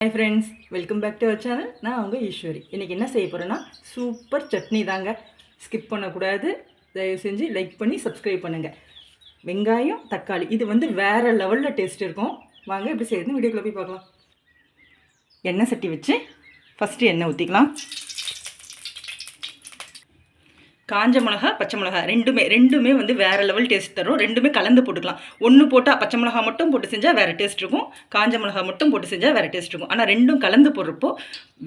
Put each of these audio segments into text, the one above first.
Hi friends, welcome back to our channel. நான் உங்கள் ஈஸ்வரி. இன்றைக்கி என்ன செய்ய போகிறேன்னா சூப்பர் சட்னி தாங்க. ஸ்கிப் பண்ணக்கூடாது. தயவு செஞ்சு லைக் பண்ணி சப்ஸ்கிரைப் பண்ணுங்கள். வெங்காயம் தக்காளி இது வேறு லெவலில் டேஸ்ட் இருக்கும். வாங்க எப்படி செய்யணும்னு வீடியோக்குள்ளே போய் பார்க்கலாம். எண்ணெய் சட்டி வச்சு ஃபஸ்ட்டு எண்ணெய் ஊற்றிக்கலாம். காஞ்ச மிளகா பச்சை மிளகா ரெண்டுமே வேறு லெவல் டேஸ்ட் தரும். ரெண்டுமே கலந்து போட்டுக்கலாம். ஒன்று போட்டால் பச்சை மிளகா மட்டும் போட்டு செஞ்சால் வேறு டேஸ்ட் இருக்கும், காஞ்ச மிளகா மட்டும் போட்டு செஞ்சால் வேறு டேஸ்ட் இருக்கும். ஆனால் ரெண்டும் கலந்து போடுறப்போ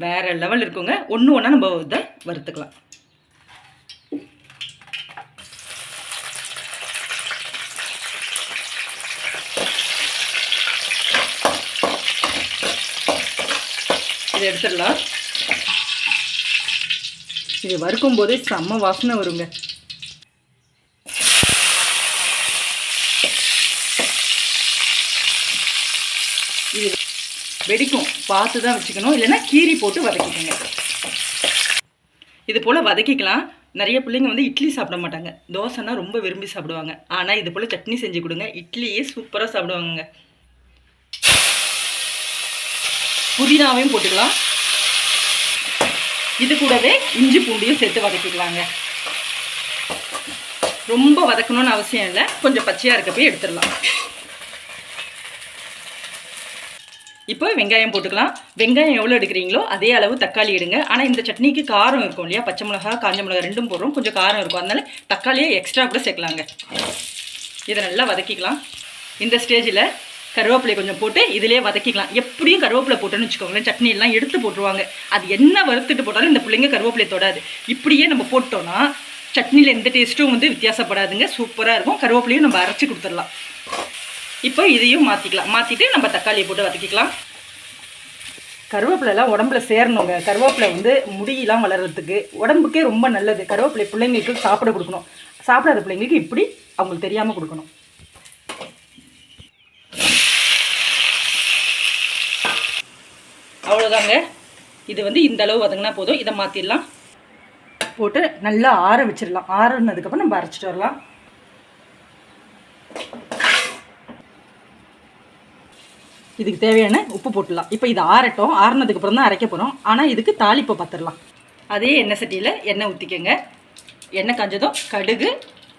வேறு லெவல் இருக்குங்க. ஒன்று ஒன்றா நம்ம இதை வறுத்துக்கலாம். இதை எடுத்துடலாம். இது வறுக்கும் போதே செம்ம வாசனை வருங்க. இது வெடிக்கும், பார்த்து தான் வச்சுக்கணும், இல்லைன்னா கீரி போட்டு வதக்கிக்கோங்க. இது போல் வதக்கிக்கலாம். நிறைய பிள்ளைங்க இட்லி சாப்பிட மாட்டாங்க, தோசைன்னா ரொம்ப விரும்பி சாப்பிடுவாங்க. ஆனால் இது போல் சட்னி செஞ்சு கொடுங்க, இட்லியே சூப்பராக சாப்பிடுவாங்க. புதினாவையும் போட்டுக்கலாம். இது கூடவே இஞ்சி பூண்டையும் சேர்த்து வதக்கிக்கலாங்க. ரொம்ப வதக்கணும்னு அவசியம் இல்லை, கொஞ்சம் பச்சையாக இருக்க போய் எடுத்துடலாம். இப்போ வெங்காயம் போட்டுக்கலாம். வெங்காயம் எவ்வளோ எடுக்கிறீங்களோ அதே அளவு தக்காளி எடுங்க. ஆனால் இந்த சட்னிக்கு காரம் இருக்கும் இல்லையா, பச்சை மிளகா காஞ்ச மிளகா ரெண்டும் போடுறோம், கொஞ்சம் காரம் இருக்கும். அதனால தக்காளியை எக்ஸ்ட்ரா கூட சேர்க்கலாங்க. இதை நல்லா வதக்கிக்கலாம். இந்த ஸ்டேஜில் கருவேப்பிலை கொஞ்சம் போட்டு இதிலே வதக்கிக்கலாம். எப்படியும் கருவேப்பிலை போட்டோன்னு வச்சுக்கோங்களேன், சட்னி எல்லாம் எடுத்து போட்டுருவாங்க. அது என்ன வறுத்துட்டு போட்டாலும் இந்த பிள்ளைங்க கருவேப்பிலை தொடாது. இப்படியே நம்ம போட்டோன்னா சட்னியில் எந்த டேஸ்ட்டும் வித்தியாசப்படாதுங்க, சூப்பராக இருக்கும். கருவேப்பிலையும் நம்ம அரைச்சி கொடுத்துடலாம். இப்போ இதையும் மாற்றிக்கலாம். மாற்றிட்டு நம்ம தக்காளியை போட்டு வதக்கிக்கலாம். கருவேப்பிலைலாம் உடம்புல சேரணுங்க. கருவேப்பிலை முடியெல்லாம் வளர்கிறதுக்கு உடம்புக்கே ரொம்ப நல்லது. கருவேப்பிலை பிள்ளைங்களுக்கு சாப்பிட கொடுக்கணும். சாப்பிடாத பிள்ளைங்களுக்கு இப்படி அவங்களுக்கு தெரியாமல் கொடுக்கணும். அவ்வளோதாங்க. இது இந்த அளவு வதங்கினா போதும். இதை மாற்றிடலாம். போட்டு நல்லா ஆற வச்சிடலாம். ஆறுனதுக்கப்புறம் நம்ம அரைச்சிட்டு வரலாம். இதுக்கு தேவையான உப்பு போட்டுடலாம். இப்போ இது ஆறட்டும். ஆறுனதுக்கப்புறம் தான் அரைக்க போகிறோம். ஆனால் இதுக்கு தாளிப்பை பார்த்துடலாம். அதே எண்ணெய் சட்டியில் எண்ணெய் ஊற்றிக்கங்க. எண்ணெய் காஞ்சதும் கடுகு,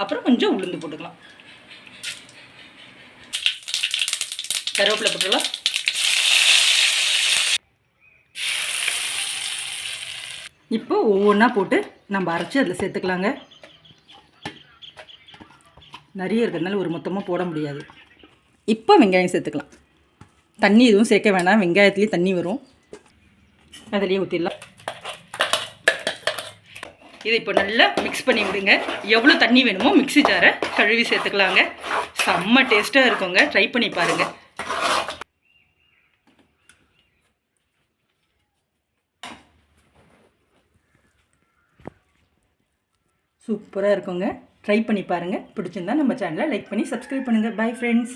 அப்புறம் கொஞ்சம் உளுந்து போட்டுக்கலாம். கருவேப்பிலை போட்டுடலாம். இப்போ ஒவ்வொன்றா போட்டு நம்ம அரைச்சி அதில் சேர்த்துக்கலாங்க. நிறைய இருக்கிறதுனால ஒரு மொத்தமாக போட முடியாது. இப்போ வெங்காயம் சேர்த்துக்கலாம். தண்ணி எதுவும் சேர்க்க வேண்டாம், வெங்காயத்துலேயே தண்ணி வரும். அதிலேயே ஊற்றிடலாம். இதை இப்போ நல்லா மிக்ஸ் பண்ணி விடுங்க. எவ்வளோ தண்ணி வேணுமோ மிக்ஸி ஜாரை கழுவி சேர்த்துக்கலாங்க. செம்ம டேஸ்ட்டாக இருக்குங்க, ட்ரை பண்ணி பாருங்கள். சூப்பராக இருக்குங்க, ட்ரை பண்ணி பாருங்கள். பிடிச்சிருந்தா நம்ம சேனலை லைக் பண்ணி சப்ஸ்கிரைப் பண்ணுங்கள். Bye friends.